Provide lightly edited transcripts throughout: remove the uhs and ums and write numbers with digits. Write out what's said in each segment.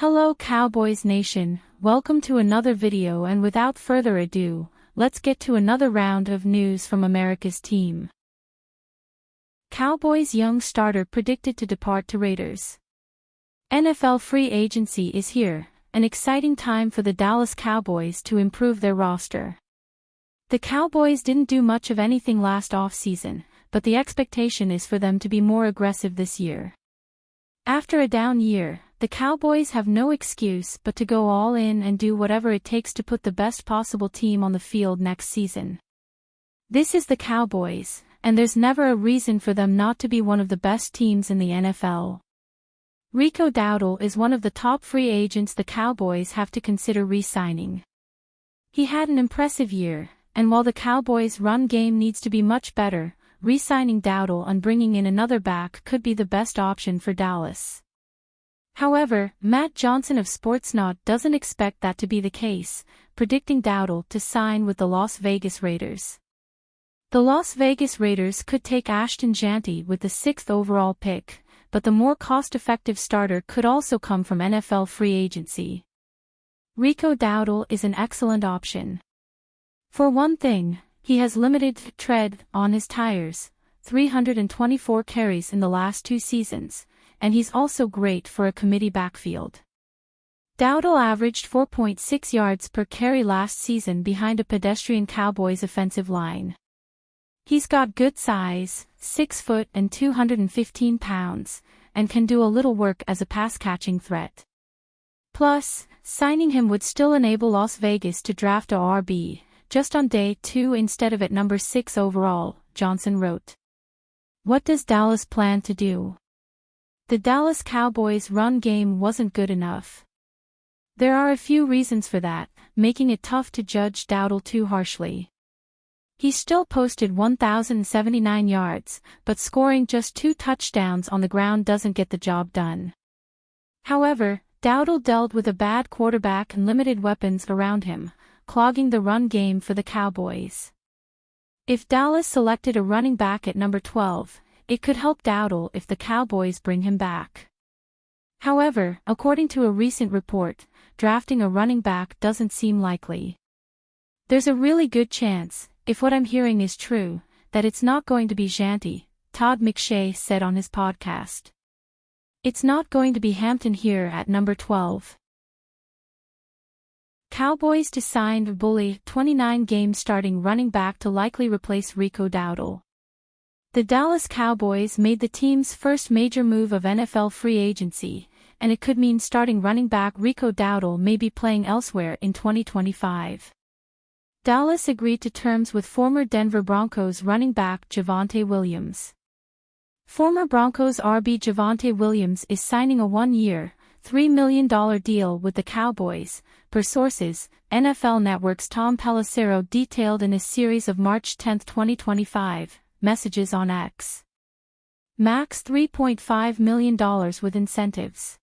Hello Cowboys Nation, welcome to another video, and without further ado, let's get to another round of news from America's team. Cowboys young starter predicted to depart to Raiders. NFL free agency is here, an exciting time for the Dallas Cowboys to improve their roster. The Cowboys didn't do much of anything last offseason, but the expectation is for them to be more aggressive this year. After a down year, the Cowboys have no excuse but to go all in and do whatever it takes to put the best possible team on the field next season. This is the Cowboys, and there's never a reason for them not to be one of the best teams in the NFL. Rico Dowdle is one of the top free agents the Cowboys have to consider re-signing. He had an impressive year, and while the Cowboys' run game needs to be much better, re-signing Dowdle and bringing in another back could be the best option for Dallas. However, Matt Johnson of Sportsnaut doesn't expect that to be the case, predicting Dowdle to sign with the Las Vegas Raiders. The Las Vegas Raiders could take Ashton Jeanty with the 6th overall pick, but the more cost-effective starter could also come from NFL free agency. Rico Dowdle is an excellent option. For one thing, he has limited tread on his tires, 324 carries in the last 2 seasons, and he's also great for a committee backfield. Dowdle averaged 4.6 yards per carry last season behind a pedestrian Cowboys offensive line. He's got good size, 6 foot and 215 pounds, and can do a little work as a pass-catching threat. Plus, signing him would still enable Las Vegas to draft a RB, just on day 2 instead of at number 6 overall, Johnson wrote. What does Dallas plan to do? The Dallas Cowboys' run game wasn't good enough. There are a few reasons for that, making it tough to judge Dowdle too harshly. He still posted 1,079 yards, but scoring just 2 touchdowns on the ground doesn't get the job done. However, Dowdle dealt with a bad quarterback and limited weapons around him, clogging the run game for the Cowboys. If Dallas selected a running back at number 12, it could help Dowdle if the Cowboys bring him back. However, according to a recent report, drafting a running back doesn't seem likely. There's a really good chance, if what I'm hearing is true, that it's not going to be Jeanty, Todd McShay said on his podcast. It's not going to be Hampton here at number 12. Cowboys to sign a bully 29-game starting running back to likely replace Rico Dowdle. The Dallas Cowboys made the team's first major move of NFL free agency, and it could mean starting running back Rico Dowdle may be playing elsewhere in 2025. Dallas agreed to terms with former Denver Broncos running back Javonte Williams. Former Broncos RB Javonte Williams is signing a 1-year, $3 million deal with the Cowboys, per sources, NFL Network's Tom Pelissero detailed in a series of March 10, 2025, messages on X. Max $3.5 million with incentives.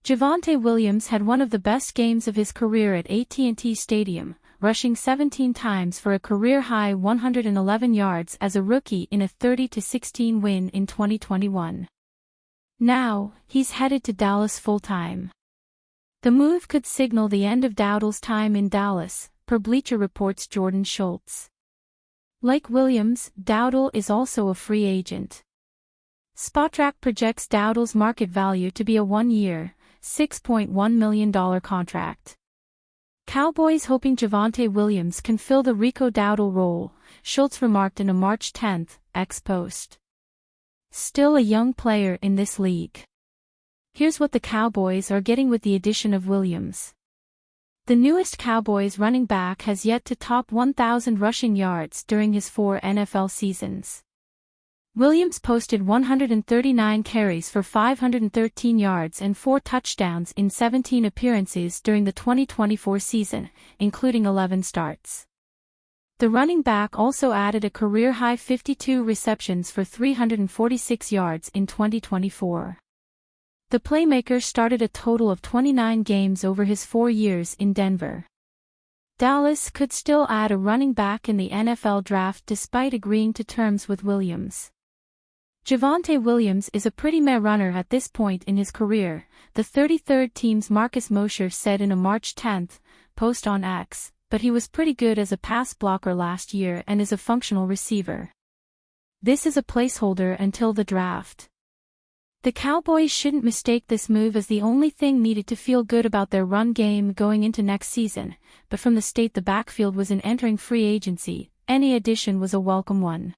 Javonte Williams had one of the best games of his career at AT&T Stadium, rushing 17 times for a career-high 111 yards as a rookie in a 30-16 win in 2021. Now, he's headed to Dallas full-time. The move could signal the end of Dowdle's time in Dallas, per Bleacher Report's Jordan Schultz. Like Williams, Dowdle is also a free agent. Spotrac projects Dowdle's market value to be a 1-year, $6.1 million contract. Cowboys hoping Javonte Williams can fill the Rico Dowdle role, Schultz remarked in a March 10 X post. Still a young player in this league. Here's what the Cowboys are getting with the addition of Williams. The newest Cowboys running back has yet to top 1,000 rushing yards during his 4 NFL seasons. Williams posted 139 carries for 513 yards and 4 touchdowns in 17 appearances during the 2024 season, including 11 starts. The running back also added a career-high 52 receptions for 346 yards in 2024. The playmaker started a total of 29 games over his 4 years in Denver. Dallas could still add a running back in the NFL draft despite agreeing to terms with Williams. Javonte Williams is a pretty meh runner at this point in his career, the 33rd team's Marcus Mosher said in a March 10 post on X, but he was pretty good as a pass blocker last year and is a functional receiver. This is a placeholder until the draft. The Cowboys shouldn't mistake this move as the only thing needed to feel good about their run game going into next season, but from the state the backfield was in entering free agency, any addition was a welcome one.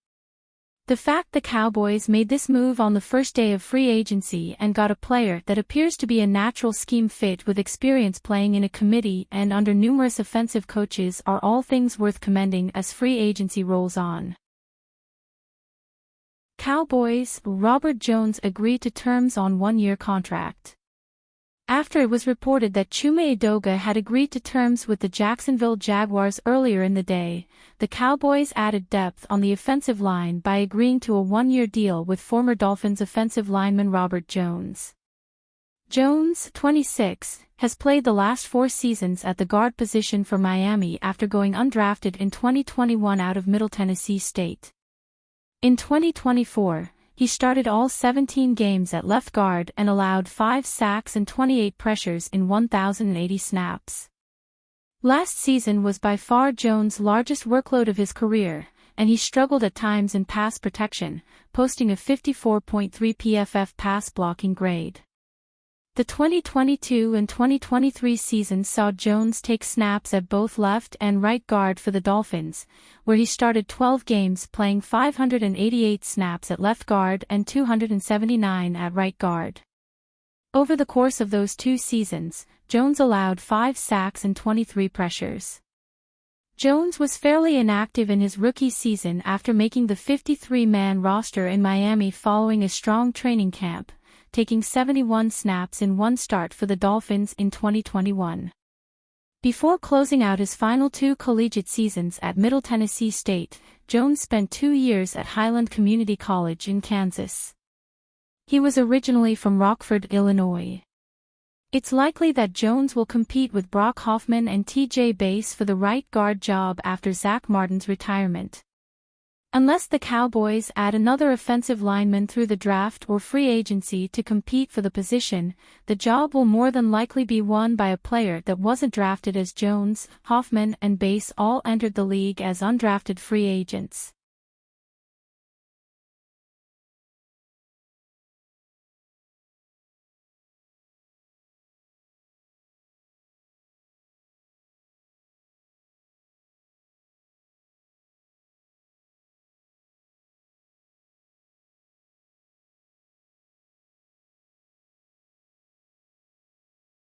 The fact the Cowboys made this move on the first day of free agency and got a player that appears to be a natural scheme fit with experience playing in a committee and under numerous offensive coaches are all things worth commending as free agency rolls on. Cowboys, Robert Jones agreed to terms on one-year contract. After it was reported that Chuma Edoga had agreed to terms with the Jacksonville Jaguars earlier in the day, the Cowboys added depth on the offensive line by agreeing to a one-year deal with former Dolphins offensive lineman Robert Jones. Jones, 26, has played the last 4 seasons at the guard position for Miami after going undrafted in 2021 out of Middle Tennessee State. In 2024, he started all 17 games at left guard and allowed 5 sacks and 28 pressures in 1,080 snaps. Last season was by far Jones' largest workload of his career, and he struggled at times in pass protection, posting a 54.3 PFF pass blocking grade. The 2022 and 2023 seasons saw Jones take snaps at both left and right guard for the Dolphins, where he started 12 games playing 588 snaps at left guard and 279 at right guard. Over the course of those 2 seasons, Jones allowed 5 sacks and 23 pressures. Jones was fairly inactive in his rookie season after making the 53-man roster in Miami following a strong training camp, taking 71 snaps in one start for the Dolphins in 2021. Before closing out his final 2 collegiate seasons at Middle Tennessee State, Jones spent 2 years at Highland Community College in Kansas. He was originally from Rockford, Illinois. It's likely that Jones will compete with Brock Hoffman and T.J. Bass for the right guard job after Zach Martin's retirement. Unless the Cowboys add another offensive lineman through the draft or free agency to compete for the position, the job will more than likely be won by a player that wasn't drafted as Jones, Hoffman and Bass all entered the league as undrafted free agents.